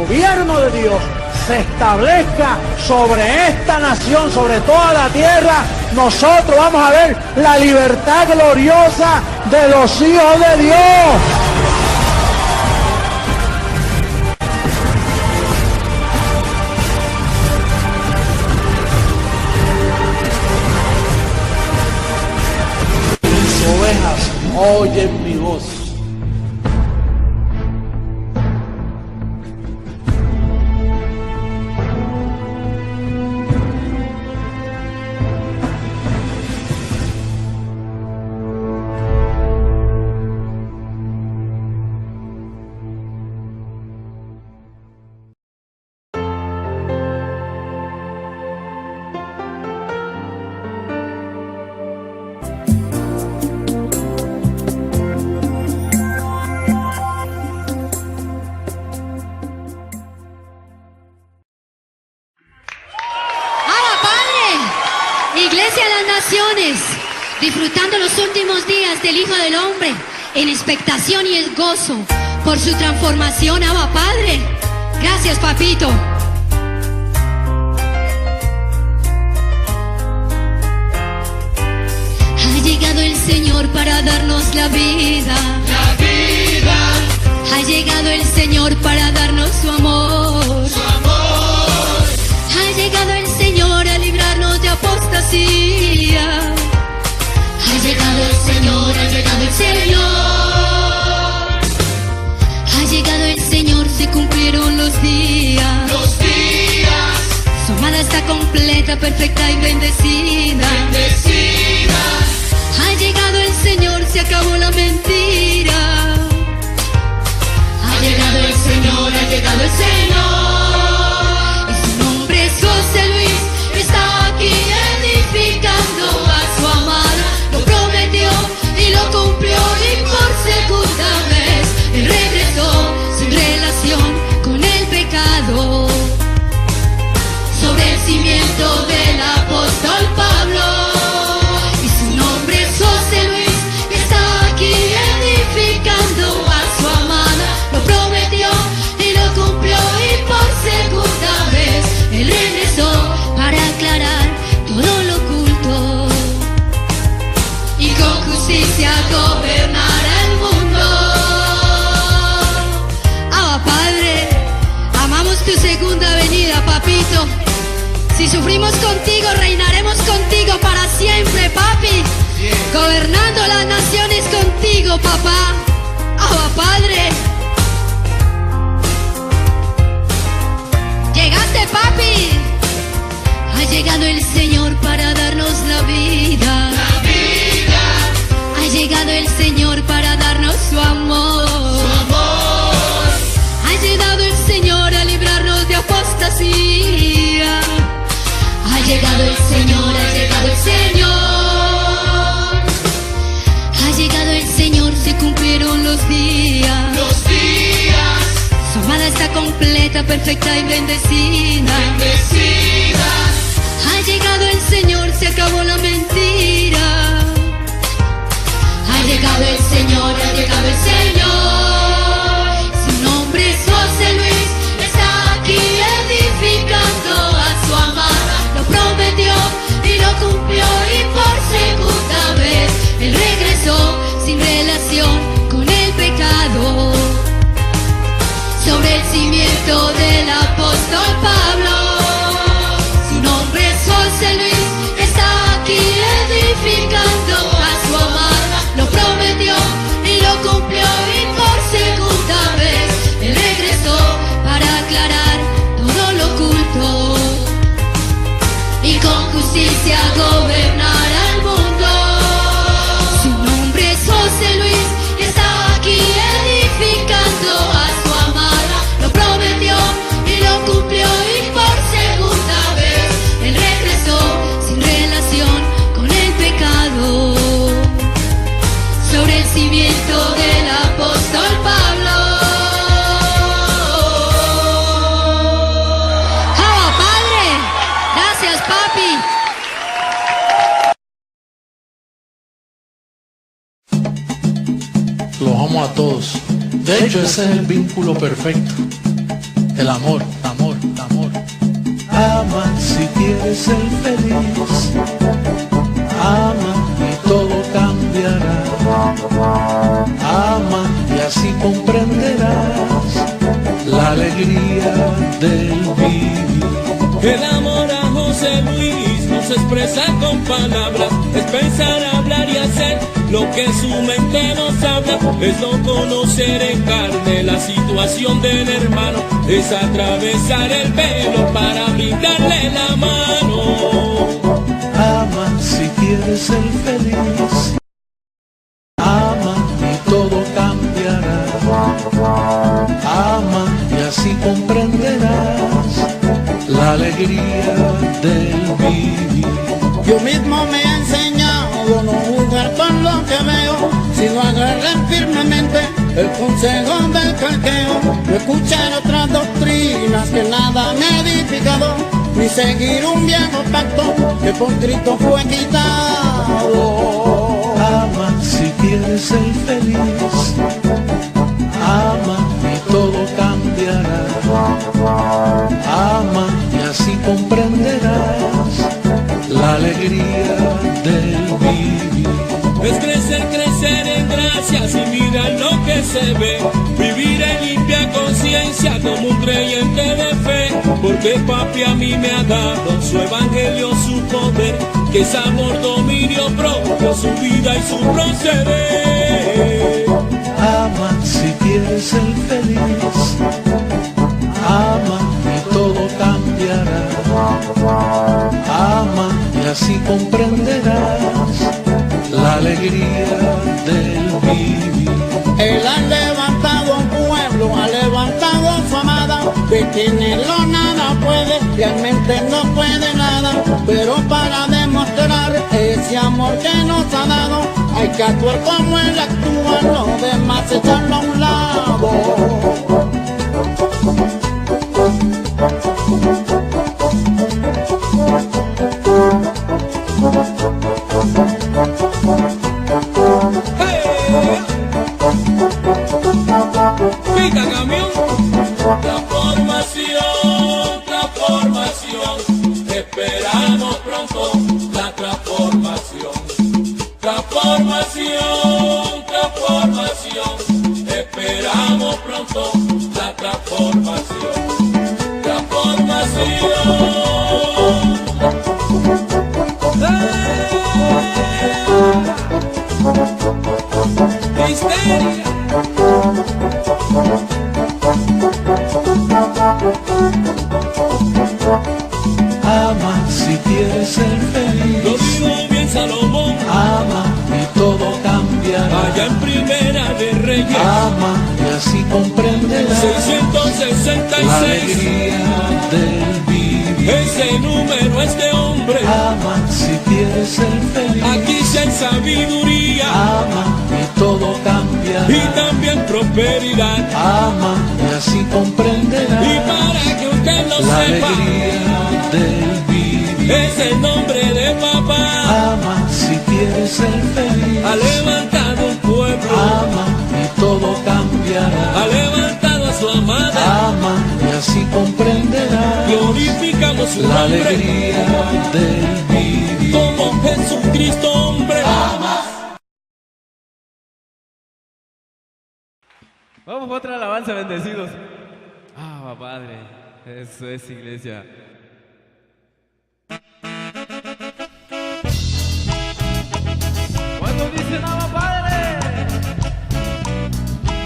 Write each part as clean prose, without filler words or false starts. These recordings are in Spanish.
gobierno de Dios se establezca sobre esta nación, sobre toda la tierra, nosotros vamos a ver la libertad gloriosa de los hijos de Dios. Mis ovejas oyen mi voz. Iglesia de las Naciones, disfrutando los últimos días del Hijo del Hombre, en expectación y el gozo por su transformación. Abba Padre, gracias papito. Ha llegado el Señor para darnos la vida. La vida. Ha llegado el Señor para darnos su amor. Su amor. Ha llegado el Señor a librarnos de apostasía. Ha llegado el Señor, ha llegado el Señor. Ha llegado el Señor, se cumplieron los días. Los días. Su amada está completa, perfecta y bendecida. Bendecida. Ha llegado el Señor, se acabó la mentira. Ha llegado el Señor, ha llegado el Señor. Y su nombre es José Luis, está aquí edificando a su amada. Lo prometió y lo cumplió, y por segunda vez él regresó sin relación con el pecado. Sobre el cimiento del apóstol Pablo. Y su nombre es José Luis, está aquí edificando a su amada. Lo prometió y lo cumplió, y por segunda vez él regresó para aclarar todo lo oculto y con justicia gobernar el mundo. Abba Padre, amamos tu segunda venida, papito. Si sufrimos contigo, reinaremos contigo para siempre, papi. Gobernando las naciones contigo, papá. Abba Padre. Llegaste, papi. Ha llegado el Señor para darnos la vida. La vida. Ha llegado el Señor para darnos su amor. Su amor. Ha llegado el Señor a librarnos de apostasía. Ha llegado el Señor, ha llegado el Señor. Ha llegado el Señor, se cumplieron los días. Los días. Su amada está completa, perfecta y bendecida. Bendecida. Ha llegado el Señor, se acabó la mentira. Ha llegado el Señor, ha llegado el Señor. Su nombre es José Luis, está aquí edificando a su amada. Lo prometió y lo cumplió, y por segunda vez él regresó sin relación con el pecado. Sobre el cimiento del apóstol Pablo. Su nombre es José Luis, está aquí edificando a su amada. Lo prometió y lo cumplió, y por segunda vez él regresó para aclarar todo lo oculto y con justicia gobernar al mundo. Su nombre es José Luis, está aquí edificando a su amada. Lo prometió y lo cumplió, y por segunda vez él regresó sin relación con el pecado. Sobre el cimiento del apóstol Pablo. ¡Abba Padre! Gracias, papi. Los amo a todos. De hecho, ese es el vínculo perfecto El amor, amor, amor. Ama si quieres ser feliz. Ama y todo cambiará. Ama y así comprenderás la alegría del vivir. El amor a José Luis no se expresa con palabras, es pensar, hablar y hacer lo que su mente nos habla, es no conocer en carne la situación del hermano, es atravesar el velo para brindarle la mano. Ama si quieres ser feliz. Ama y todo cambiará. Ama y así comprenderás la alegría del vivir. Yo mismo me he enseñado no jugar con lo que veo, sino agarrar firmemente el consejo del calqueo, no escuchar otras doctrinas que nada me ha edificado, ni seguir un viejo pacto que por Cristo fue quitado. Ama si quieres ser feliz. Ama y todo cambiará. Ama y así comprenderás la alegría del vivir. Es crecer, crecer en gracia sin mirar lo que se ve, vivir en limpia conciencia como un creyente de fe, porque papi a mí me ha dado su evangelio, su poder, que es amor, dominio propio, su vida y su proceder. Ama si quieres ser feliz. Ama y todo cambiará. Ama y así comprenderás la alegría del vivir. Él ha levantado un pueblo, ha levantado su amada, de tenerlo nada puede, realmente no puede nada, pero para demostrar ese amor que nos ha dado, hay que actuar como él actúa, lo demás echarlo a un lado. Pica camión. Transformación, transformación, esperamos pronto la transformación. Transformación, transformación, esperamos pronto la transformación. Transformación. Misterio. Ama si quieres ser feliz. Lo dijo bien Salomón. Ama y todo cambiará. Allá en Primera de Reyes. Ama y así comprenderás 666. la alegría del vivir. Ese número es de hombre. Ama si quieres ser feliz. Aquí sí hay sabiduría. Ama y todo cambiará. Y también prosperidad. Ama y así comprenderás Y para que usted lo la sepa, alegría del vivir. es el nombre de papá. Ama si quieres ser feliz. Ha levantado un pueblo. Ama y todo cambiará. Ha levantado a su amada. Ama y así comprenderás Glorificamos su la nombre alegría del vivir. como Jesucristo hombre. Vamos a otra alabanza, bendecidos. Ah, Padre, eso es iglesia. Cuando dicen ama Padre,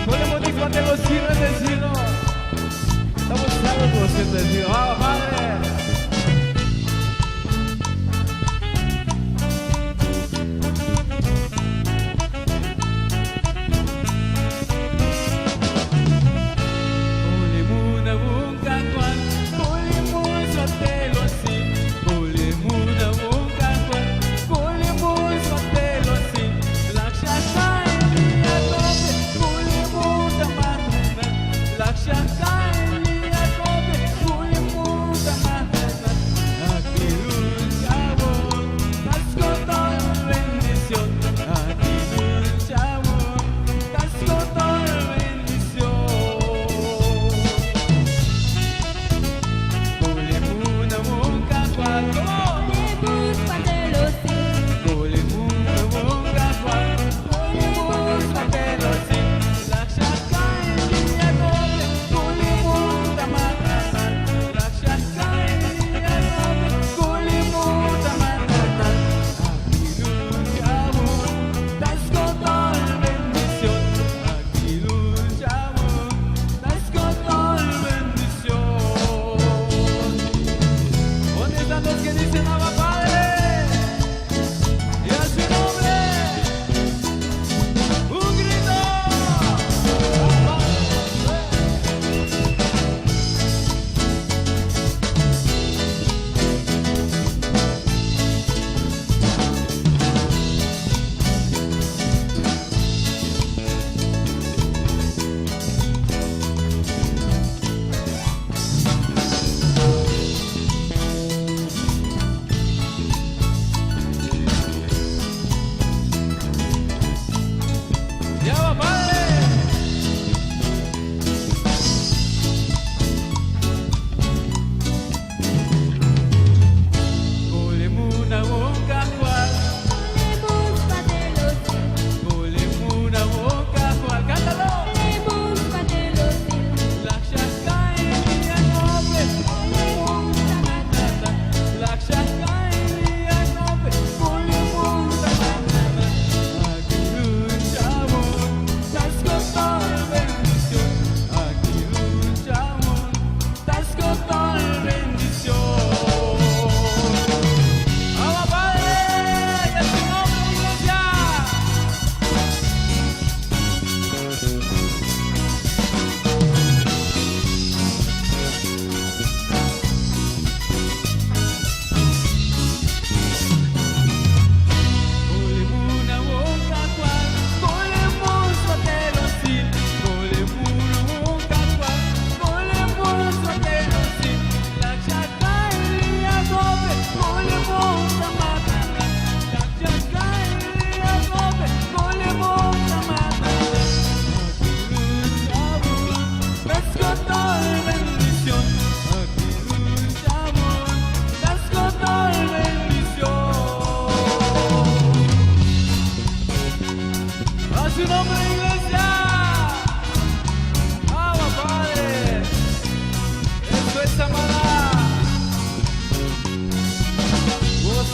podemos disfrutar los cielos del cielo. Estamos claros los cielos del cielo. Ama Padre.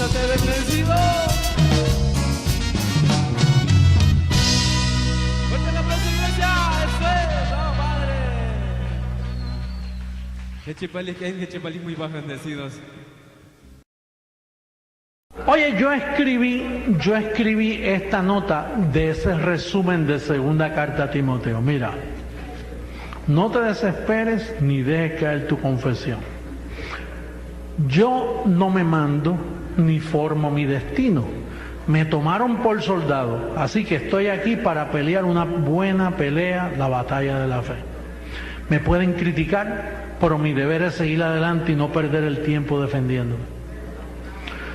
Gózate, bendecido. Fuerte el aplauso, iglesia. Eso es. ¡Vamos, Padre! Qué chipalí muy bajo, bendecidos. Oye, yo escribí esta nota de ese resumen de segunda carta a Timoteo. Mira, no te desesperes ni dejes caer tu confesión. Yo no me mando ni formo mi destino. Me tomaron por soldado, así que estoy aquí para pelear una buena pelea, la batalla de la fe. Me pueden criticar, pero mi deber es seguir adelante y no perder el tiempo defendiéndome.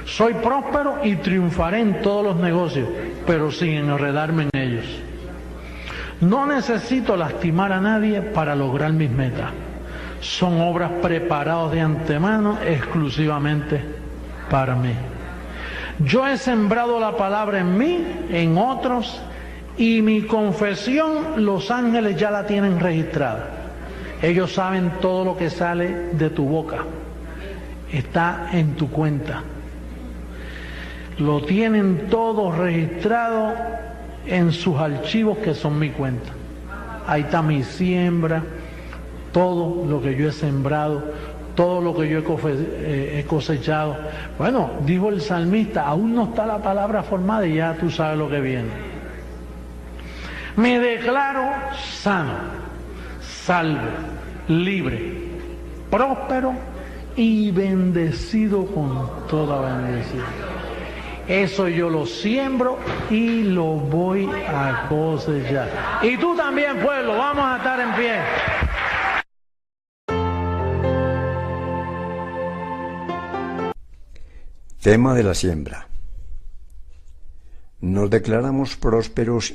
Soy próspero y triunfaré en todos los negocios, pero sin enredarme en ellos. No necesito lastimar a nadie para lograr mis metas. Son obras preparadas de antemano exclusivamente para mí. Yo he sembrado la palabra en mí, en otros, y mi confesión los ángeles ya la tienen registrada. Ellos saben todo lo que sale de tu boca. Está en tu cuenta. Lo tienen todo registrado en sus archivos que son mi cuenta. Ahí está mi siembra, todo lo que yo he sembrado, todo lo que yo he cosechado. Bueno, dijo el salmista, aún no está la palabra formada y ya tú sabes lo que viene. Me declaro sano, salvo, libre, próspero y bendecido con toda bendición. Eso yo lo siembro y lo voy a cosechar. Y tú también, pueblo, vamos a estar en pie. Tema de la siembra. Nos declaramos prósperos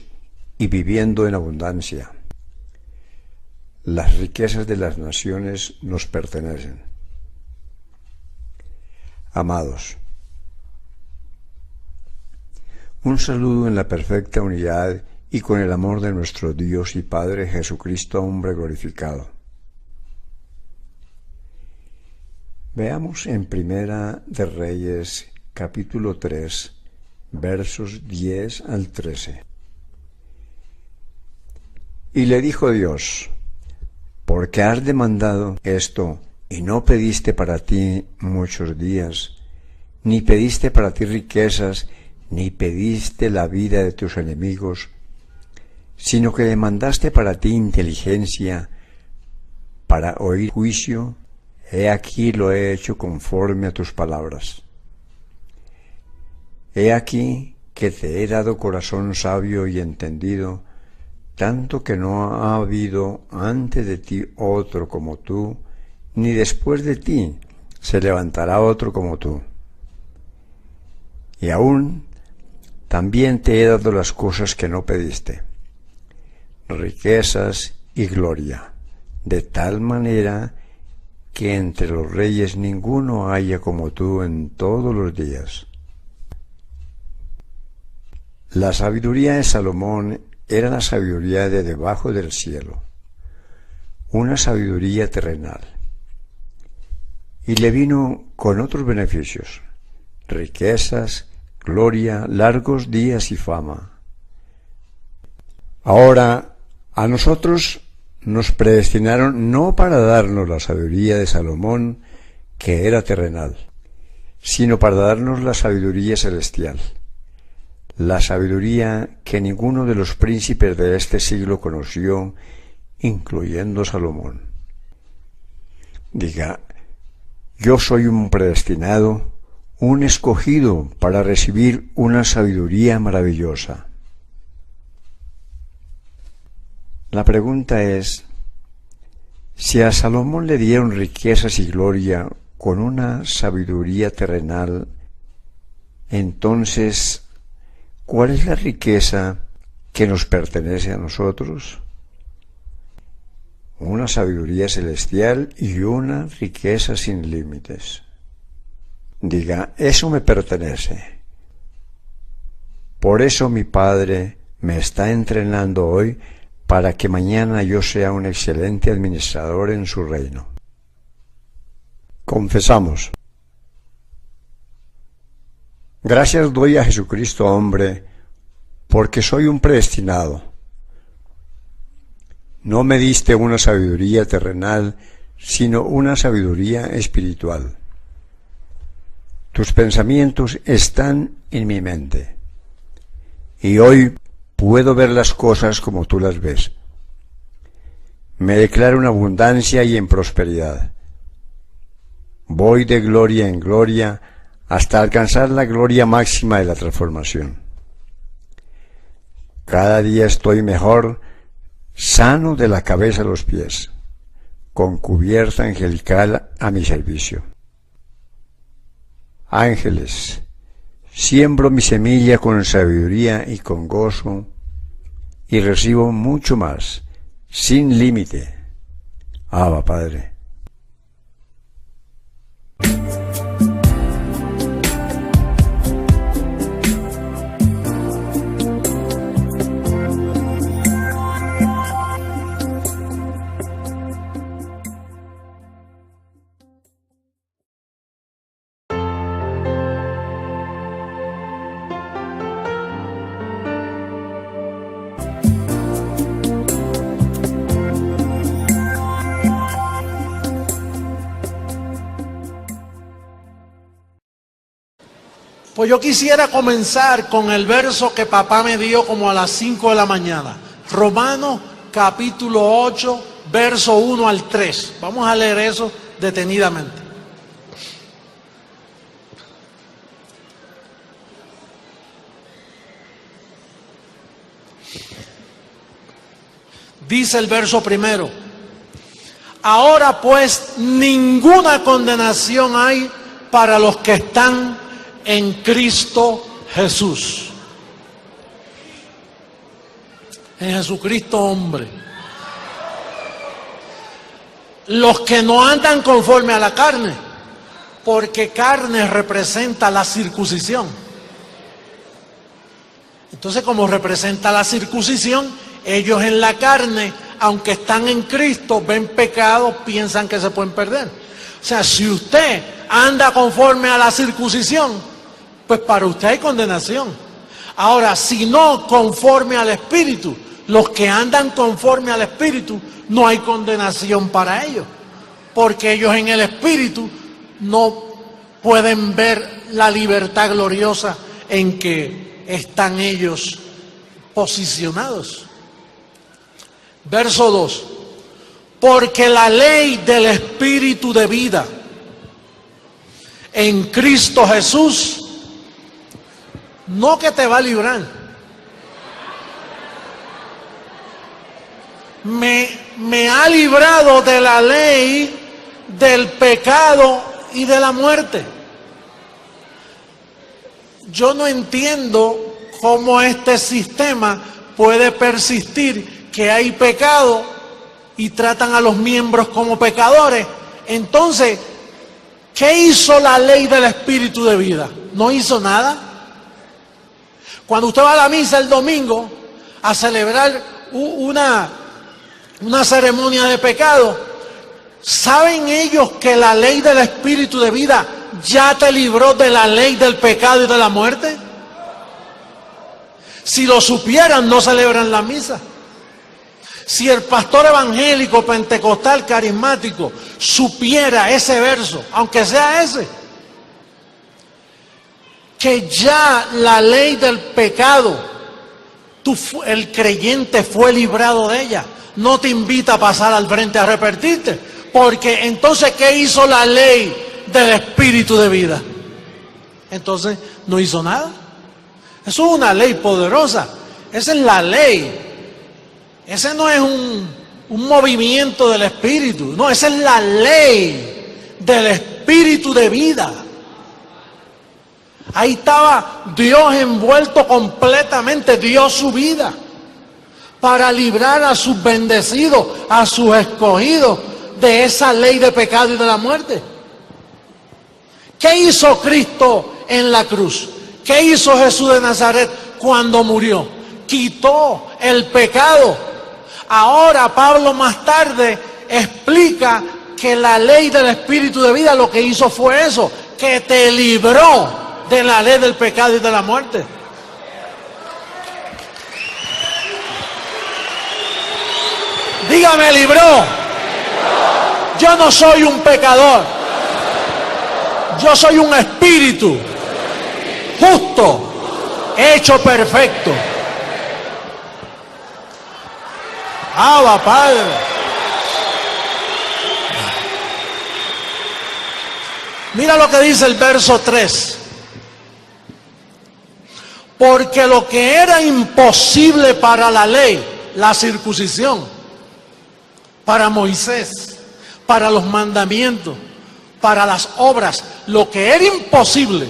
y viviendo en abundancia. Las riquezas de las naciones nos pertenecen. Amados, un saludo en la perfecta unidad y con el amor de nuestro Dios y Padre Jesucristo, hombre glorificado. Veamos en Primera de Reyes, capítulo 3, versos 10 al 13. Y le dijo Dios, ¿por qué has demandado esto y no pediste para ti muchos días, ni pediste para ti riquezas, ni pediste la vida de tus enemigos, sino que demandaste para ti inteligencia, para oír juicio? He aquí lo he hecho conforme a tus palabras. He aquí que te he dado corazón sabio y entendido, tanto que no ha habido antes de ti otro como tú, ni después de ti se levantará otro como tú. Y aún también te he dado las cosas que no pediste, riquezas y gloria, de tal manera que entre los reyes ninguno haya como tú en todos los días. La sabiduría de Salomón era la sabiduría de debajo del cielo, una sabiduría terrenal, y le vino con otros beneficios, riquezas, gloria, largos días y fama. Ahora, a nosotros nos predestinaron no para darnos la sabiduría de Salomón, que era terrenal, sino para darnos la sabiduría celestial, la sabiduría que ninguno de los príncipes de este siglo conoció, incluyendo Salomón. Diga, yo soy un predestinado, un escogido para recibir una sabiduría maravillosa. La pregunta es, si a Salomón le dieron riquezas y gloria con una sabiduría terrenal, entonces, ¿cuál es la riqueza que nos pertenece a nosotros? Una sabiduría celestial y una riqueza sin límites. Diga, eso me pertenece. Por eso mi Padre me está entrenando hoy para que mañana yo sea un excelente administrador en su reino. Confesamos. Gracias doy a Jesucristo, hombre, porque soy un predestinado. No me diste una sabiduría terrenal, sino una sabiduría espiritual. Tus pensamientos están en mi mente, y hoy puedo ver las cosas como tú las ves. Me declaro en abundancia y en prosperidad. Voy de gloria en gloria hasta alcanzar la gloria máxima de la transformación. Cada día estoy mejor, sano de la cabeza a los pies, con cubierta angelical a mi servicio. Ángeles, siembro mi semilla con sabiduría y con gozo, y recibo mucho más, sin límite. Abba, Padre. Pues yo quisiera comenzar con el verso que papá me dio como a las 5 de la mañana. Romanos capítulo 8, verso 1 al 3. Vamos a leer eso detenidamente. Dice el verso primero: ahora pues ninguna condenación hay para los que están en Cristo Jesús. En Jesucristo hombre. Los que no andan conforme a la carne, porque carne representa la circuncisión. Entonces, como representa la circuncisión, ellos en la carne, aunque están en Cristo, ven pecado, piensan que se pueden perder. O sea, si usted anda conforme a la circuncisión, pues para usted hay condenación. Ahora, si no conforme al Espíritu, los que andan conforme al Espíritu, no hay condenación para ellos, porque ellos en el Espíritu no pueden ver la libertad gloriosa en que están ellos posicionados. Verso 2: porque la ley del Espíritu de vida en Cristo Jesús, no que te va a librar, me ha librado de la ley del pecado y de la muerte. Yo no entiendo cómo este sistema puede persistir, que hay pecado y tratan a los miembros como pecadores. Entonces, ¿qué hizo la ley del Espíritu de vida? No hizo nada. Cuando usted va a la misa el domingo a celebrar una ceremonia de pecado, ¿saben ellos que la ley del Espíritu de vida ya te libró de la ley del pecado y de la muerte? Si lo supieran, no celebran la misa. Si el pastor evangélico, pentecostal, carismático, supiera ese verso, aunque sea ese, que ya la ley del pecado, el creyente fue librado de ella, no te invita a pasar al frente a arrepentirte, porque entonces, ¿qué hizo la ley del Espíritu de vida? Entonces, no hizo nada. Eso es una ley poderosa, esa es la ley. Ese no es un movimiento del Espíritu, no, esa es la ley del Espíritu de vida. Ahí estaba Dios envuelto completamente, dio su vida para librar a sus bendecidos, a sus escogidos de esa ley de pecado y de la muerte. ¿Qué hizo Cristo en la cruz? ¿Qué hizo Jesús de Nazaret cuando murió? Quitó el pecado. Ahora Pablo más tarde explica que la ley del Espíritu de vida lo que hizo fue eso, que te libró de la ley del pecado y de la muerte. Dígame, libró. Yo no soy un pecador. Yo soy un espíritu justo, hecho perfecto. Abba, Padre. Mira lo que dice el verso 3. Porque lo que era imposible para la ley, la circuncisión, para Moisés, para los mandamientos, para las obras, lo que era imposible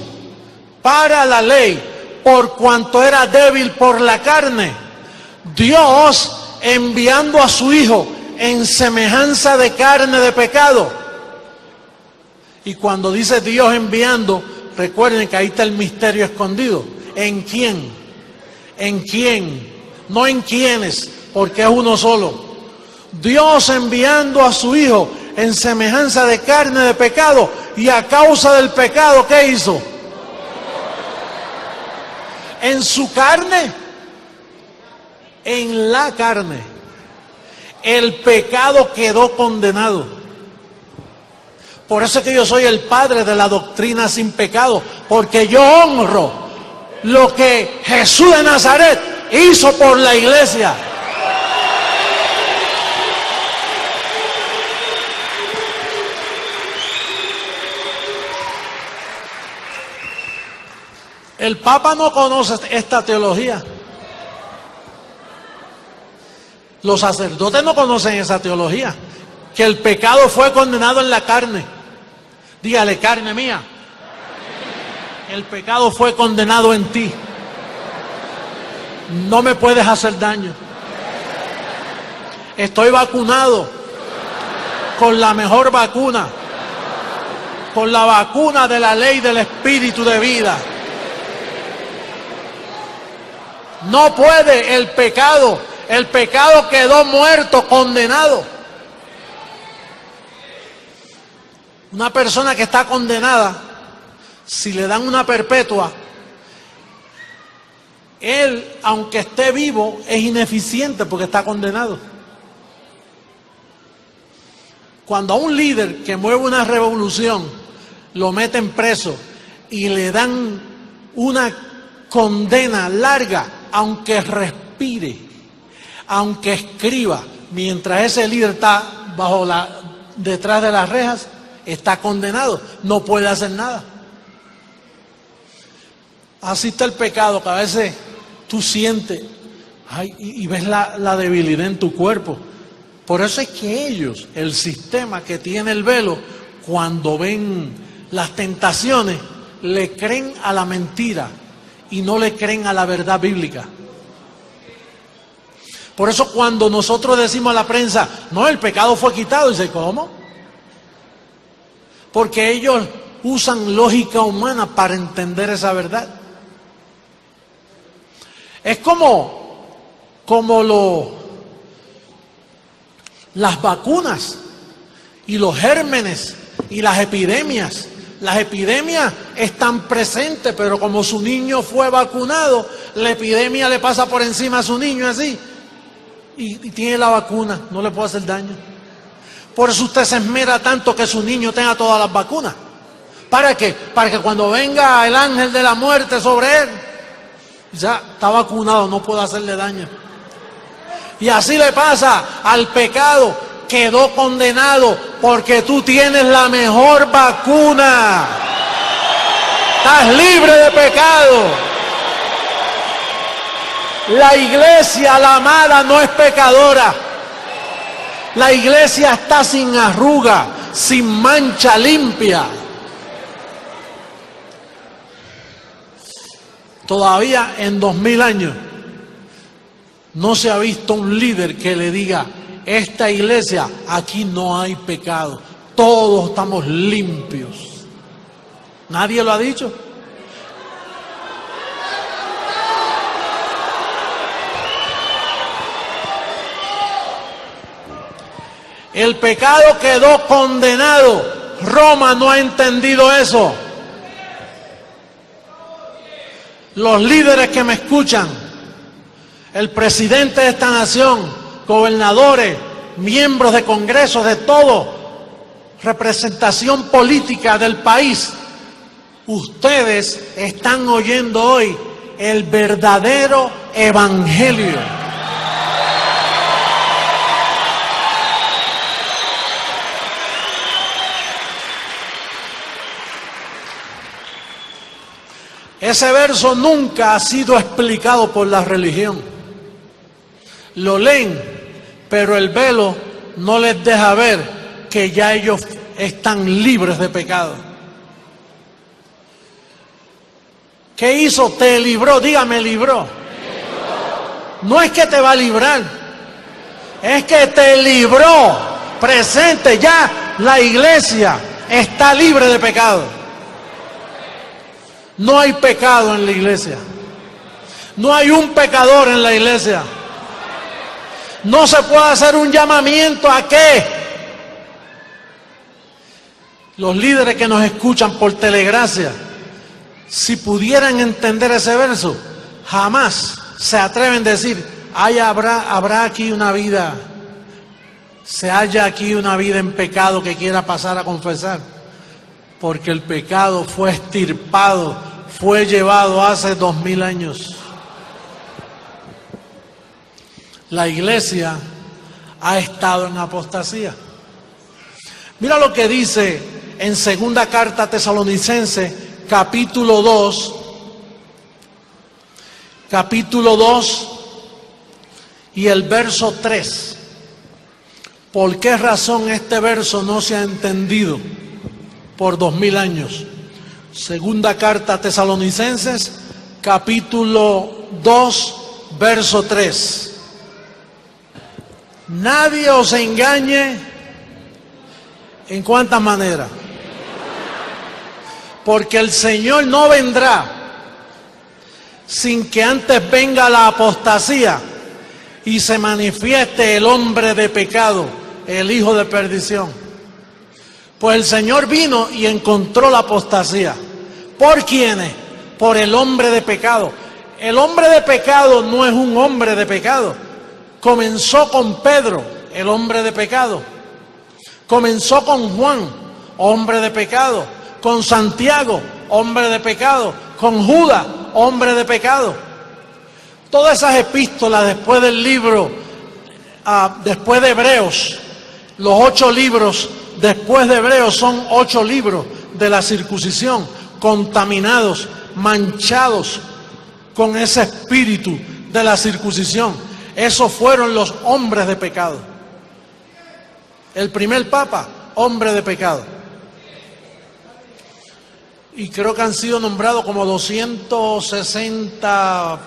para la ley, por cuanto era débil por la carne, Dios enviando a su Hijo en semejanza de carne de pecado. Y cuando dice Dios enviando, recuerden que ahí está el misterio escondido. ¿En quién? ¿En quién? No en quiénes, porque es uno solo. Dios enviando a su Hijo en semejanza de carne de pecado, y a causa del pecado, ¿qué hizo? En su carne, en la carne, el pecado quedó condenado. Por eso es que yo soy el padre de la doctrina sin pecado, porque yo honro lo que Jesús de Nazaret hizo por la iglesia. El Papa no conoce esta teología. Los sacerdotes no conocen esa teología, que el pecado fue condenado en la carne. Dígale, carne mía, el pecado fue condenado en ti. No me puedes hacer daño. Estoy vacunado con la mejor vacuna, con la vacuna de la ley del espíritu de vida. No puede el pecado quedó muerto, condenado. Una persona que está condenada, si le dan una perpetua, él, aunque esté vivo, es ineficiente porque está condenado. Cuando a un líder que mueve una revolución lo meten preso y le dan una condena larga, aunque respire, aunque escriba, mientras ese líder está detrás de las rejas, está condenado, no puede hacer nada. Así está el pecado, que a veces tú sientes y ves la debilidad en tu cuerpo. Por eso es que ellos, el sistema que tiene el velo, cuando ven las tentaciones, le creen a la mentira y no le creen a la verdad bíblica. Por eso cuando nosotros decimos a la prensa, no, el pecado fue quitado, dice, ¿cómo? Porque ellos usan lógica humana para entender esa verdad. Es como las vacunas y los gérmenes y las epidemias. Las epidemias están presentes, pero como su niño fue vacunado, la epidemia le pasa por encima a su niño así. Y tiene la vacuna, no le puede hacer daño. Por eso usted se esmera tanto que su niño tenga todas las vacunas. ¿Para qué? Para que cuando venga el ángel de la muerte sobre él, ya está vacunado, no puede hacerle daño. Y así le pasa al pecado. Quedó condenado porque tú tienes la mejor vacuna. Estás libre de pecado. La iglesia, la amada, no es pecadora. La iglesia está sin arruga, sin mancha, limpia. Todavía en 2000 años no se ha visto un líder que le diga, esta iglesia, aquí no hay pecado, todos estamos limpios. ¿Nadie lo ha dicho? El pecado quedó condenado. Roma no ha entendido eso. los líderes que me escuchan, el presidente de esta nación, gobernadores, miembros de congresos, de todo, representación política del país, ustedes están oyendo hoy el verdadero evangelio. Ese verso nunca ha sido explicado por la religión. Lo leen, pero el velo no les deja ver que ya ellos están libres de pecado. ¿Qué hizo? Te libró, dígame, libró. No es que te va a librar, es que te libró. Presente, ya la iglesia está libre de pecado. No hay pecado en la iglesia. No hay un pecador en la iglesia. No se puede hacer un llamamiento a qué. Los líderes que nos escuchan por Telegracia, si pudieran entender ese verso, jamás se atreven a decir, habrá aquí una vida, se halla aquí una vida en pecado que quiera pasar a confesar. Porque el pecado fue extirpado, fue llevado hace 2000 años. La iglesia ha estado en apostasía. Mira lo que dice en segunda carta a Tesalonicenses, capítulo 2, y el verso 3. ¿Por qué razón este verso no se ha entendido por 2000 años? Segunda carta a Tesalonicenses, capítulo 2, verso 3. Nadie os engañe, ¿en cuántas maneras? Porque el Señor no vendrá sin que antes venga la apostasía y se manifieste el hombre de pecado, el hijo de perdición. Pues el Señor vino y encontró la apostasía. ¿Por quiénes? Por el hombre de pecado. El hombre de pecado no es un hombre de pecado. Comenzó con Pedro, el hombre de pecado. Comenzó con Juan, hombre de pecado. Con Santiago, hombre de pecado. Con Judas, hombre de pecado. Todas esas epístolas después del libro, después de Hebreos, los 8 libros después de Hebreos son 8 libros de la circuncisión, contaminados, manchados con ese espíritu de la circuncisión. Esos fueron los hombres de pecado. El primer papa, hombre de pecado. Y creo que han sido nombrados como 260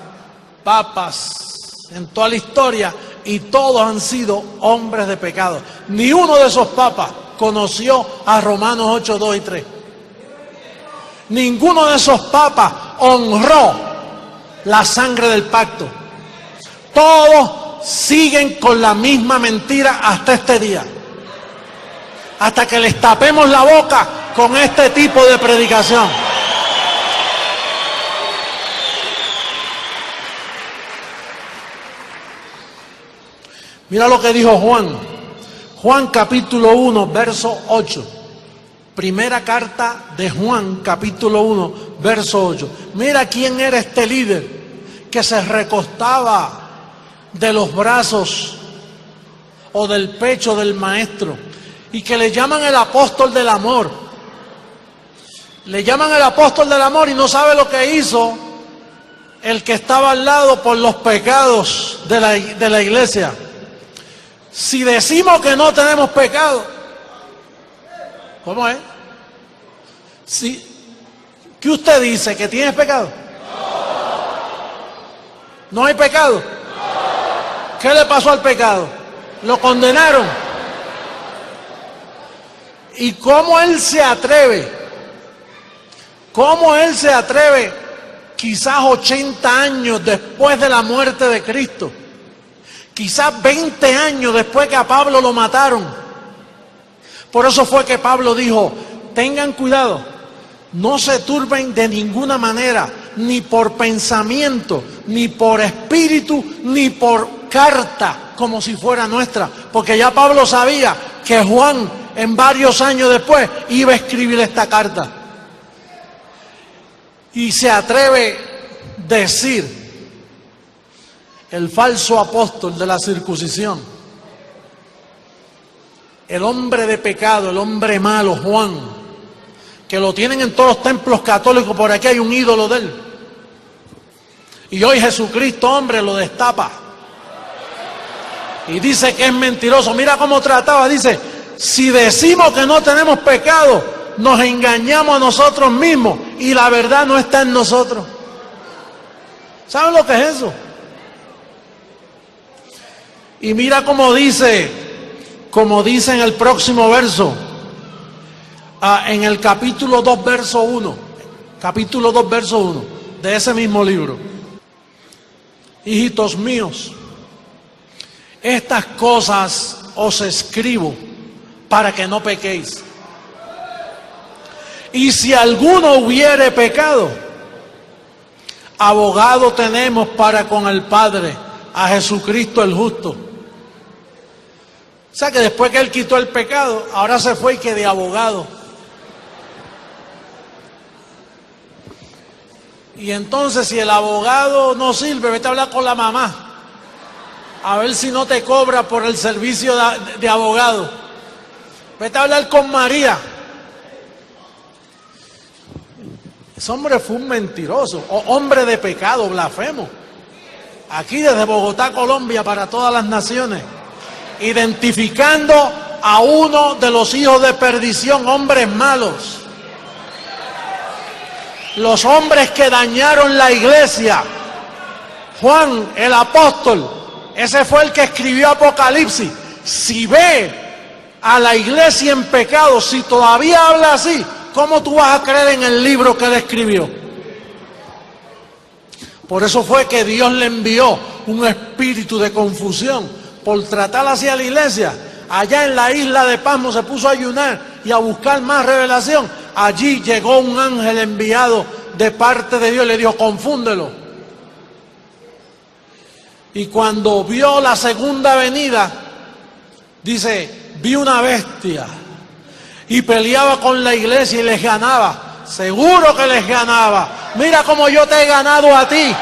papas en toda la historia, y todos han sido hombres de pecado. Ni uno de esos papas conoció a Romanos 8, 2 y 3. Ninguno de esos papas honró la sangre del pacto. Todos siguen con la misma mentira hasta este día. Hasta que les tapemos la boca con este tipo de predicación. Mira lo que dijo Juan. Juan capítulo 1, verso 8. Primera carta de Juan, capítulo 1, verso 8. Mira quién era este líder que se recostaba de los brazos o del pecho del maestro y que le llaman el apóstol del amor. Le llaman el apóstol del amor y no sabe lo que hizo el que estaba al lado por los pecados de la iglesia. Si decimos que no tenemos pecado, ¿cómo es? ¿Qué usted dice? ¿Que tienes pecado? ¿No hay pecado? ¿Qué le pasó al pecado? Lo condenaron. ¿Y cómo él se atreve? ¿Cómo él se atreve, quizás 80 años después de la muerte de Cristo? Quizás 20 años después que a Pablo lo mataron. Por eso fue que Pablo dijo, tengan cuidado, no se turben de ninguna manera, ni por pensamiento, ni por espíritu, ni por carta, como si fuera nuestra. Porque ya Pablo sabía que Juan, en varios años después, iba a escribir esta carta. Y se atreve a decir, el falso apóstol de la circuncisión, el hombre de pecado, el hombre malo, Juan, que lo tienen en todos los templos católicos, por aquí hay un ídolo de él. Y hoy Jesucristo, hombre, lo destapa. Y dice que es mentiroso. Mira cómo trataba, dice, si decimos que no tenemos pecado, nos engañamos a nosotros mismos y la verdad no está en nosotros. ¿Saben lo que es eso? Y mira cómo dice en el próximo verso, en el capítulo 2, verso 1, capítulo 2, verso 1, de ese mismo libro. Hijitos míos, estas cosas os escribo para que no pequéis. Y si alguno hubiere pecado, abogado tenemos para con el Padre, a Jesucristo el justo. O sea que después que Él quitó el pecado, ahora se fue y que de abogado. Y entonces si el abogado no sirve, vete a hablar con la mamá. A ver si no te cobra por el servicio de abogado. Vete a hablar con María. Ese hombre fue un mentiroso, hombre de pecado, blasfemo. Aquí desde Bogotá, Colombia, para todas las naciones. Identificando a uno de los hijos de perdición, hombres malos. Los hombres que dañaron la iglesia. Juan, el apóstol, ese fue el que escribió Apocalipsis. Si ve a la iglesia en pecado, si todavía habla así, ¿cómo tú vas a creer en el libro que él escribió? Por eso fue que Dios le envió un espíritu de confusión por tratar hacia la iglesia. Allá en la isla de Pasmo se puso a ayunar y a buscar más revelación. Allí llegó un ángel enviado de parte de Dios y le dijo, confúndelo. Y cuando vio la segunda venida, dice, vi una bestia y peleaba con la iglesia y les ganaba. Seguro que les ganaba. Mira cómo yo te he ganado a ti.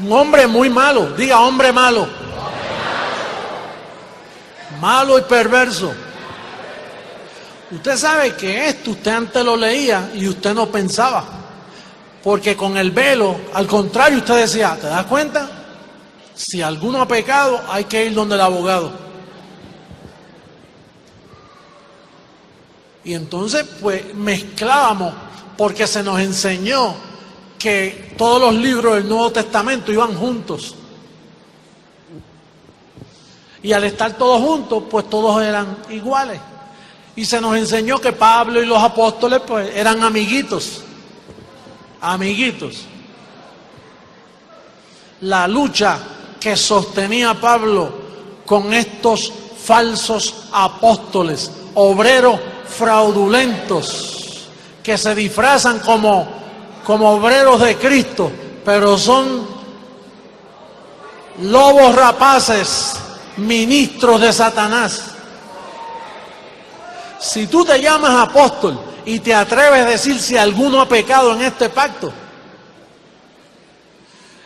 Un hombre muy malo, diga hombre malo. Malo y perverso. Usted sabe que esto usted antes lo leía y usted no pensaba. Porque con el velo, al contrario, usted decía, ¿te das cuenta? Si alguno ha pecado, hay que ir donde el abogado. Y entonces, pues, mezclábamos, porque se nos enseñó que todos los libros del Nuevo Testamento iban juntos. Y al estar todos juntos, pues todos eran iguales. Y se nos enseñó que Pablo y los apóstoles, pues, eran amiguitos. Amiguitos. La lucha que sostenía Pablo con estos falsos apóstoles, obreros fraudulentos, que se disfrazan como obreros de Cristo, pero son lobos rapaces, ministros de Satanás. Si tú te llamas apóstol y te atreves a decir si alguno ha pecado en este pacto,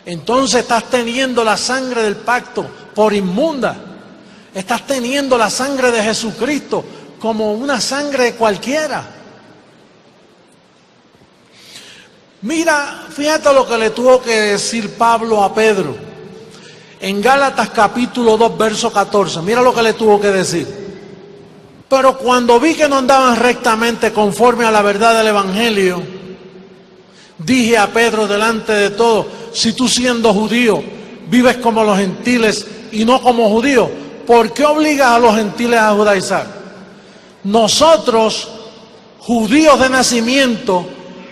entonces estás teniendo la sangre del pacto por inmunda. Estás teniendo la sangre de Jesucristo como una sangre cualquiera. Mira, fíjate lo que le tuvo que decir Pablo a Pedro. En Gálatas capítulo 2, verso 14. Mira lo que le tuvo que decir. Pero cuando vi que no andaban rectamente conforme a la verdad del Evangelio, dije a Pedro delante de todos, si tú siendo judío vives como los gentiles y no como judíos, ¿por qué obligas a los gentiles a judaizar? Nosotros, judíos de nacimiento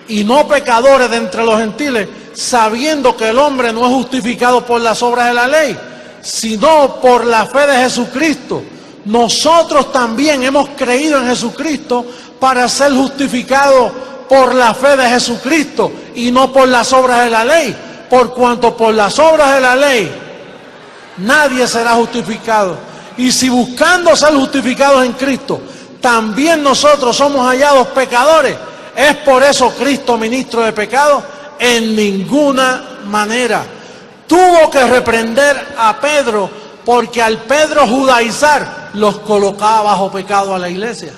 y no pecadores de entre los gentiles, sabiendo que el hombre no es justificado por las obras de la ley, sino por la fe de Jesucristo. Nosotros también hemos creído en Jesucristo para ser justificados por la fe de Jesucristo y no por las obras de la ley, por cuanto por las obras de la ley nadie será justificado. Y si buscando ser justificados en Cristo, también nosotros somos hallados pecadores, ¿es por eso Cristo ministro de pecado? En ninguna manera. Tuvo que reprender a Pedro, porque al Pedro judaizar los colocaba bajo pecado a la iglesia.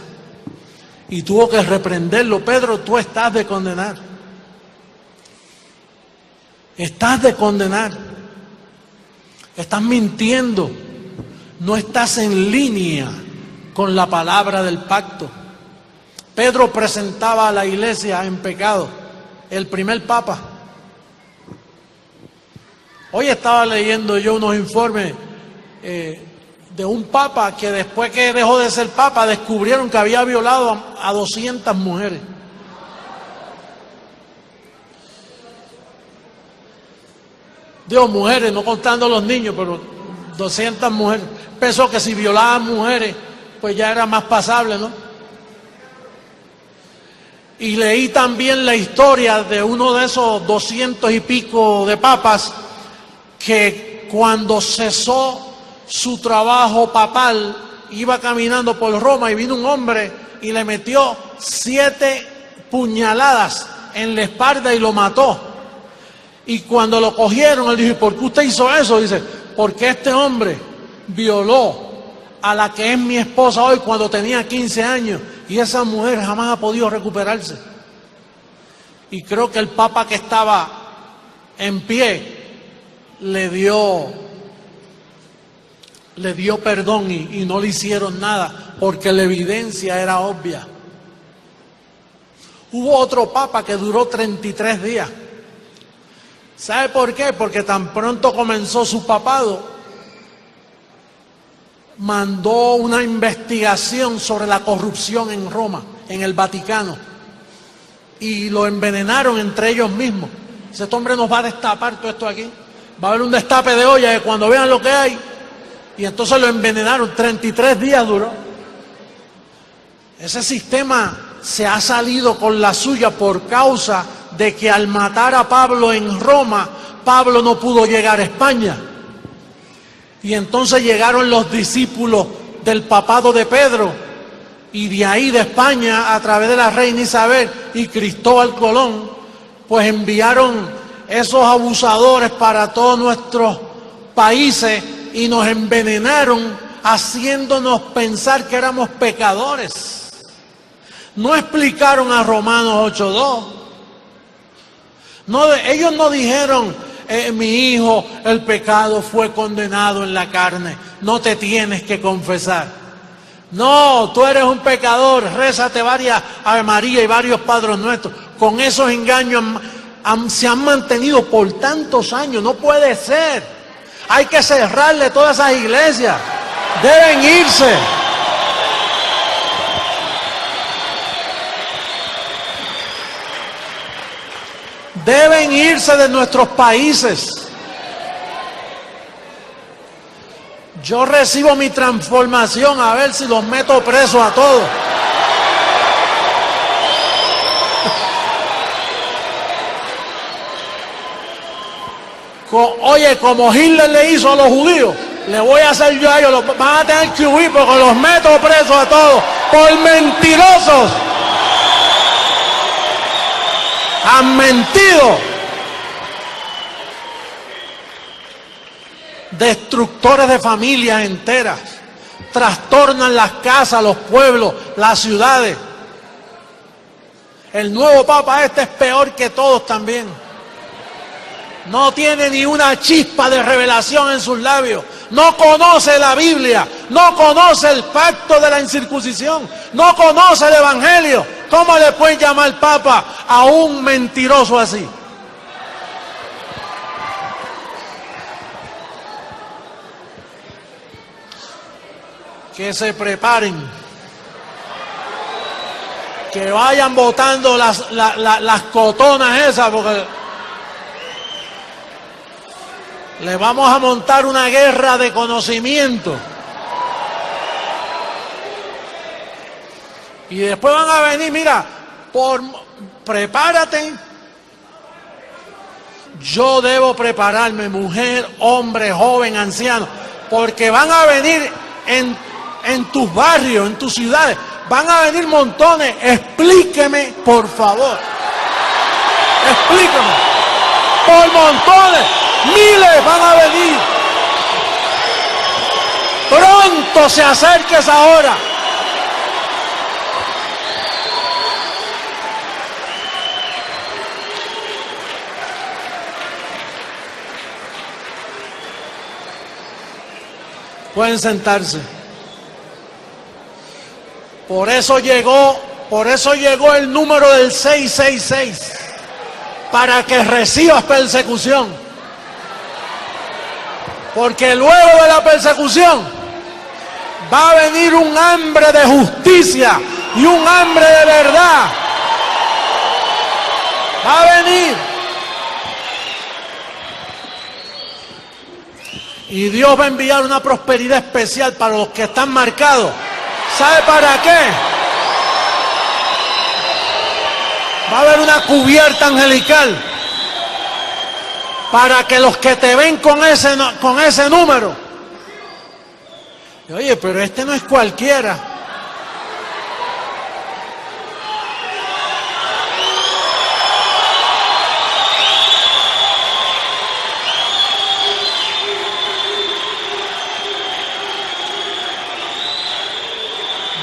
Y tuvo que reprenderlo. Pedro, tú estás de condenar. Estás de condenar. Estás mintiendo. No estás en línea con la palabra del pacto. Pedro presentaba a la iglesia en pecado. El primer papa. Hoy estaba leyendo yo unos informes de un papa que después que dejó de ser papa descubrieron que había violado a 200 mujeres. Digo mujeres, no contando los niños, pero 200 mujeres. Pensó que si violaban mujeres, pues ya era más pasable, ¿no? Y leí también la historia de uno de esos 200 y pico de papas que cuando cesó su trabajo papal iba caminando por Roma y vino un hombre y le metió 7 puñaladas en la espalda y lo mató. Y cuando lo cogieron, él dijo: ¿por qué usted hizo eso? Dice: porque este hombre violó a la que es mi esposa hoy cuando tenía 15 años y esa mujer jamás ha podido recuperarse. Y creo que el papa que estaba en pie le dio perdón y no le hicieron nada porque la evidencia era obvia. Hubo otro papa que duró 33 días. ¿Sabe por qué? Porque tan pronto comenzó su papado, mandó una investigación sobre la corrupción en Roma, en el Vaticano, y lo envenenaron entre ellos mismos. Este hombre nos va a destapar todo esto aquí. Va a haber un destape de olla que cuando vean lo que hay. Y entonces lo envenenaron. 33 días duró. Ese sistema se ha salido con la suya por causa de que al matar a Pablo en Roma, Pablo no pudo llegar a España. Y entonces llegaron los discípulos del papado de Pedro. Y de ahí de España, a través de la reina Isabel y Cristóbal Colón, pues enviaron esos abusadores para todos nuestros países y nos envenenaron haciéndonos pensar que éramos pecadores. No explicaron a Romanos 8:2. No, ellos no dijeron: mi hijo, el pecado fue condenado en la carne, no te tienes que confesar. No, tú eres un pecador, rézate varias Ave María y varios Padres Nuestros. Con esos engaños se han mantenido por tantos años. No puede ser. Hay que cerrarle todas esas iglesias. Deben irse. Deben irse de nuestros países. Yo recibo mi transformación a ver si los meto presos a todos. Oye, como Hitler le hizo a los judíos, le voy a hacer yo a ellos. Van a tener que huir porque los meto presos a todos por mentirosos. Han mentido. Destructores de familias enteras. Trastornan las casas, los pueblos, las ciudades. El nuevo papa es peor que todos también. No tiene ni una chispa de revelación en sus labios. No conoce la Biblia. No conoce el pacto de la incircuncisión. No conoce el Evangelio. ¿Cómo le pueden llamar papa a un mentiroso así? Que se preparen. Que vayan botando las cotonas esas, porque Le vamos a montar una guerra de conocimiento. Y después van a venir, mira, prepárate. Yo debo prepararme, mujer, hombre, joven, anciano, porque van a venir en tus barrios, en tus ciudades, van a venir montones. Explíqueme, por favor. Explíqueme. Por montones, miles van a venir. Pronto se acerca esa hora. Pueden sentarse. Por eso llegó el número del 666, para que recibas persecución. Porque luego de la persecución va a venir un hambre de justicia y un hambre de verdad. Va a venir. Y Dios va a enviar una prosperidad especial para los que están marcados. ¿Sabe para qué? Va a haber una cubierta angelical para que los que te ven con ese número. Oye, pero este no es cualquiera.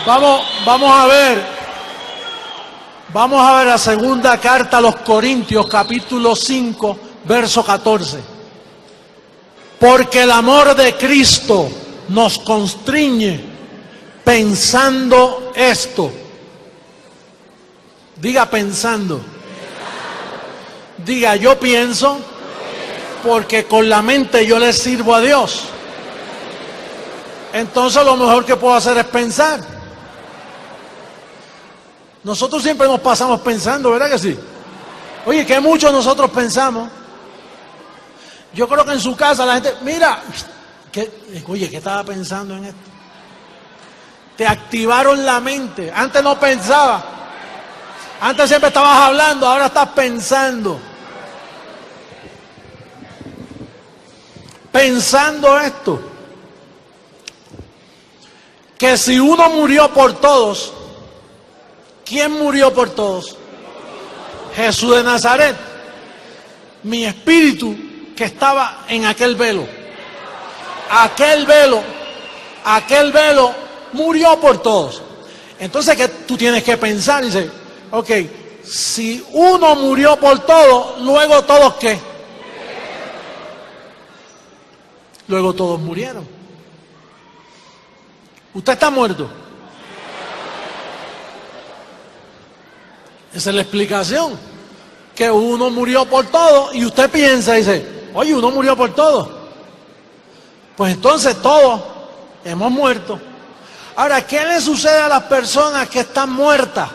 Vamos a ver la segunda carta a los Corintios, capítulo 5, verso 14. Porque el amor de Cristo nos constriñe pensando esto. Diga pensando. Diga yo pienso porque con la mente yo le sirvo a Dios. Entonces lo mejor que puedo hacer es pensar. Nosotros siempre nos pasamos pensando, ¿verdad que sí? Oye, que mucho nosotros pensamos. Yo creo que en su casa la gente, mira, oye, ¿qué estaba pensando en esto? Te activaron la mente. Antes no pensaba. Antes siempre estabas hablando, ahora estás pensando. Pensando esto. Que si uno murió por todos, ¿quién murió por todos? Jesús de Nazaret. Mi espíritu que estaba en aquel velo. Aquel velo murió por todos. Entonces, ¿qué tú tienes que pensar? Dice, ok, si uno murió por todos, luego todos ¿qué? Luego todos murieron. ¿Usted está muerto? Esa es la explicación. Que uno murió por todo y usted piensa, dice, oye, uno murió por todo. Pues entonces todos hemos muerto. Ahora, ¿qué le sucede a las personas que están muertas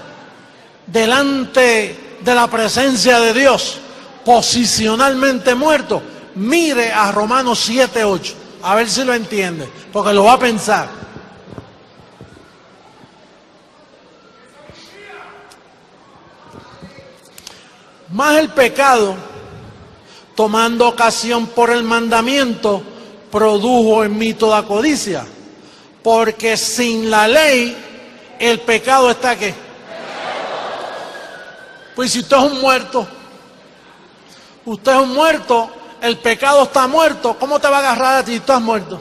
delante de la presencia de Dios? Posicionalmente muertos. Mire a Romanos 7:8, a ver si lo entiende, porque lo va a pensar. Más el pecado, tomando ocasión por el mandamiento, produjo en mí toda codicia. Porque sin la ley, el pecado está ¿qué? Pues si usted es un muerto, el pecado está muerto, ¿cómo te va a agarrar a ti si estás muerto?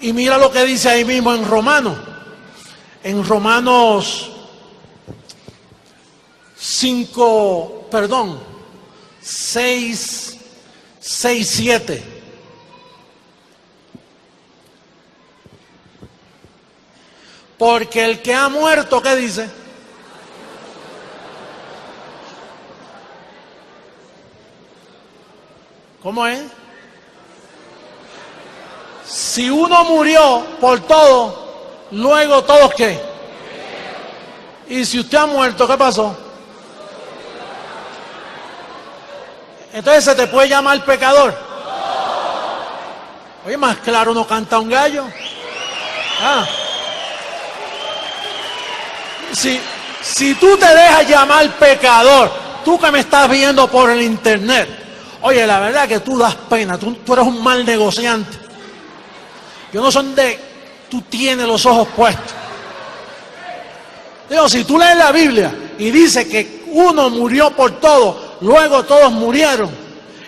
Y mira lo que dice ahí mismo en Romanos 6:7. Porque el que ha muerto, ¿qué dice? ¿Cómo es? Si uno murió por todo, luego todos ¿qué? Y si usted ha muerto, ¿qué pasó? Entonces se te puede llamar pecador. Oye, más claro no canta un gallo. Si tú te dejas llamar pecador, tú que me estás viendo por el internet, oye, la verdad que tú das pena, tú eres un mal negociante. Yo no sé dónde tú tienes los ojos puestos. Digo, si tú lees la Biblia y dice que uno murió por todo, luego todos murieron,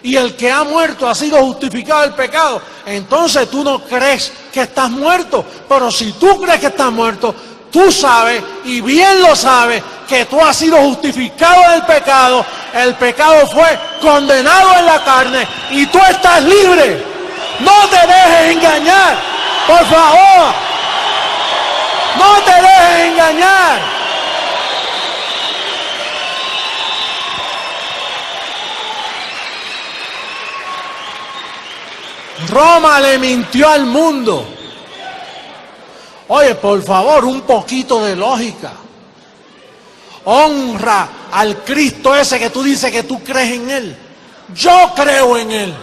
y el que ha muerto ha sido justificado del pecado, entonces tú no crees que estás muerto. Pero si tú crees que estás muerto, tú sabes, y bien lo sabes, que tú has sido justificado del pecado. El pecado fue condenado en la carne y tú estás libre. No te dejes engañar, por favor. No te dejes engañar. Roma le mintió al mundo. Oye, por favor, un poquito de lógica. Honra al Cristo ese que tú dices que tú crees en Él. Yo creo en Él.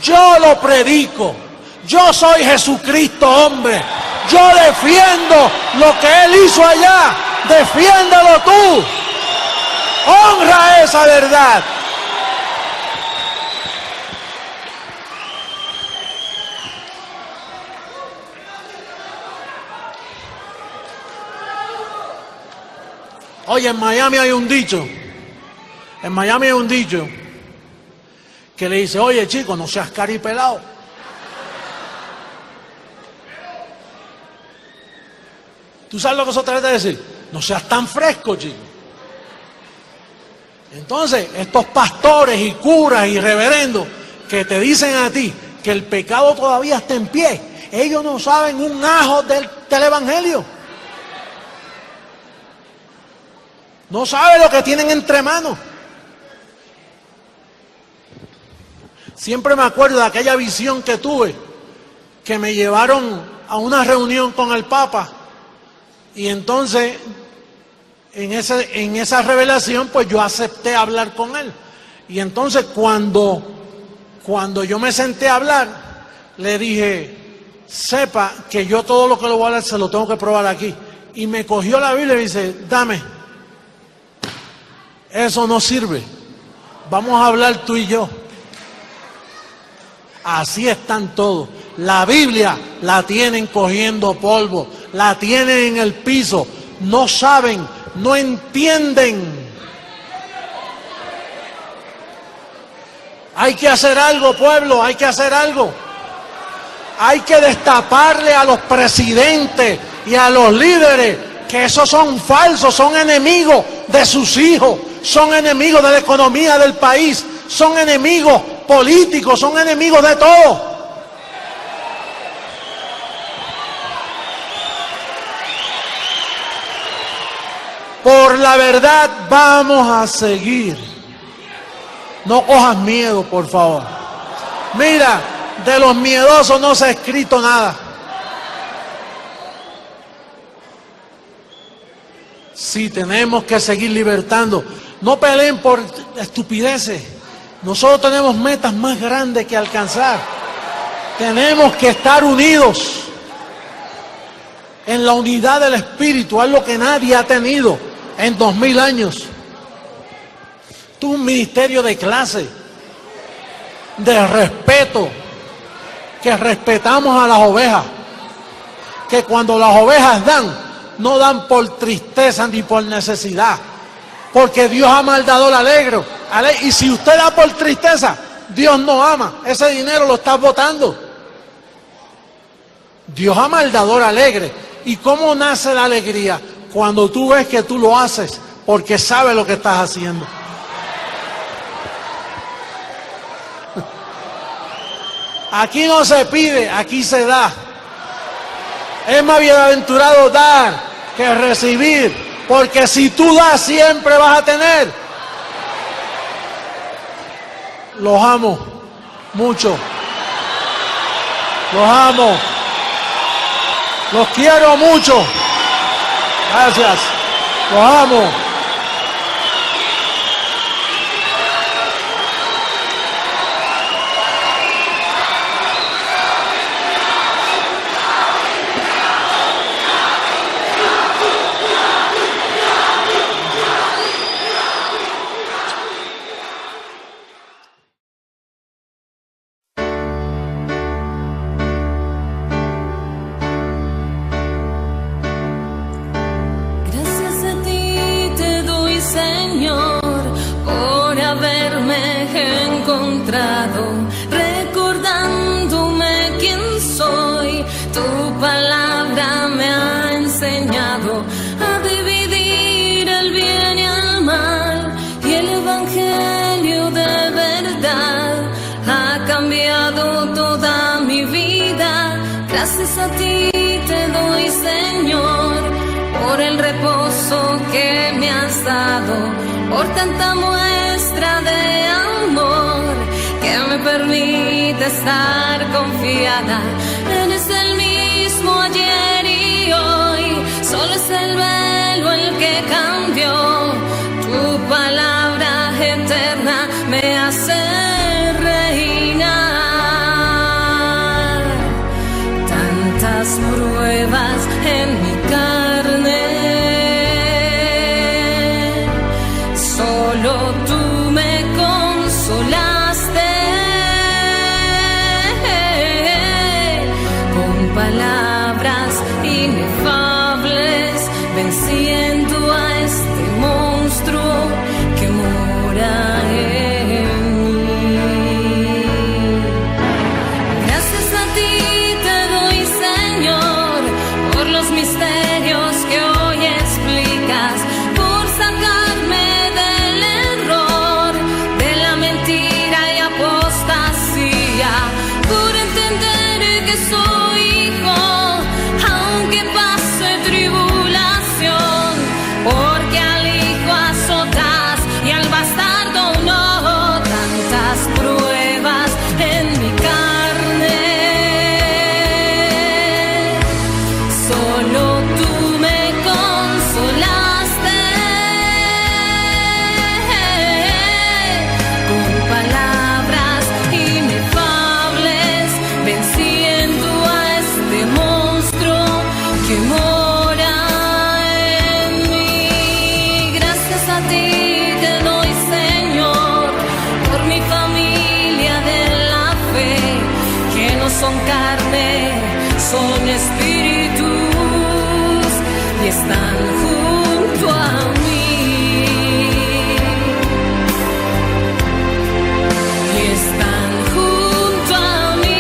Yo lo predico. Yo soy Jesucristo, hombre. Yo defiendo lo que Él hizo allá. Defiéndelo tú. Honra esa verdad. Oye, en Miami hay un dicho. En Miami hay un dicho que le dice, oye chico, no seas caripelado. ¿Tú sabes lo que eso trata de decir? No seas tan fresco, chico. Entonces, estos pastores y curas y reverendos que te dicen a ti que el pecado todavía está en pie, ellos no saben un ajo del evangelio. No saben lo que tienen entre manos. Siempre me acuerdo de aquella visión que tuve, que me llevaron a una reunión con el Papa, y entonces en esa revelación pues yo acepté hablar con él. Y entonces cuando yo me senté a hablar, le dije, sepa que yo todo lo que le voy a hablar se lo tengo que probar aquí. Y me cogió la Biblia y me dice, dame, eso no sirve, vamos a hablar tú y yo. Así están todos. La Biblia la tienen cogiendo polvo, la tienen en el piso, no saben, no entienden. Hay que hacer algo, pueblo, hay que hacer algo. Hay que destaparle a los presidentes y a los líderes que esos son falsos, son enemigos de sus hijos, son enemigos de la economía del país, son enemigos políticos, son enemigos de todo. Por la verdad vamos a seguir. No cojas miedo, por favor. Mira, de los miedosos no se ha escrito nada. Sí, tenemos que seguir libertando. No peleen por estupideces. Nosotros tenemos metas más grandes que alcanzar. Tenemos que estar unidos en la unidad del Espíritu, algo que nadie ha tenido en 2000 años. Un ministerio de clase, de respeto, que respetamos a las ovejas, que cuando las ovejas dan, no dan por tristeza ni por necesidad, porque Dios ama al dador alegre. Y si usted da por tristeza, Dios no ama, ese dinero lo estás botando. Dios ama al dador alegre. ¿Y cómo nace la alegría? Cuando tú ves que tú lo haces porque sabes lo que estás haciendo. Aquí no se pide, aquí se da. Es más bienaventurado dar que recibir, porque si tú das siempre vas a tener. Los amo mucho. Los amo. Los quiero mucho. Gracias. Los amo. Señor, por haberme encontrado, recordándome quién soy. Tu palabra me ha enseñado a dividir el bien y el mal, y el evangelio de verdad ha cambiado toda mi vida. Gracias a ti te doy, Señor, por el reposo que me has dado, por tanta muestra de amor que me permite estar confiada. Eres el mismo ayer y hoy, solo es el velo el que cambió. Tu palabra eterna me hace reinar. Tantas pruebas en mi carne, solo tú me consolaste con palabras inefables, venciendo a este monstruo que mora en mí. Gracias a ti te doy, Señor, por los misterios que hoy explicas, por sacarme del error, de la mentira y apostasía, por entender que soy hijo, aunque pase tribulación, porque al hijo azotas y al bastardo no. Tantas pruebas en mi carne, solo tú me consolaste con palabras inefables, venciendo a este monstruo que mora en mí. Gracias a ti te doy, Señor, por mi familia de la fe, que no son carne, son espíritus y están junto a mí. Y están junto a mí.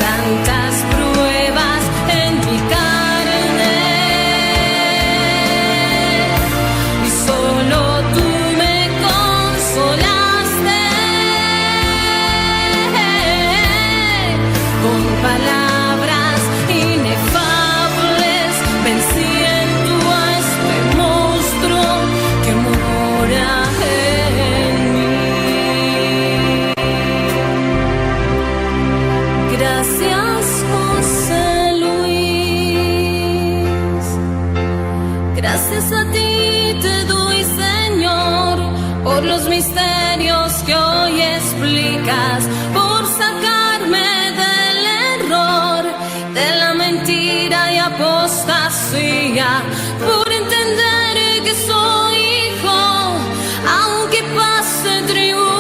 Tantas pruebas en mi carne, y solo tú me consolaste con palabras inefables, venciendo a este monstruo que mora en mí. Gracias, José Luis. Gracias a ti te doy, Señor, por los misterios que hoy explicas, por sacarme del error, de la mentira y apostasía, por entender que soy hijo, aunque pase tribulación.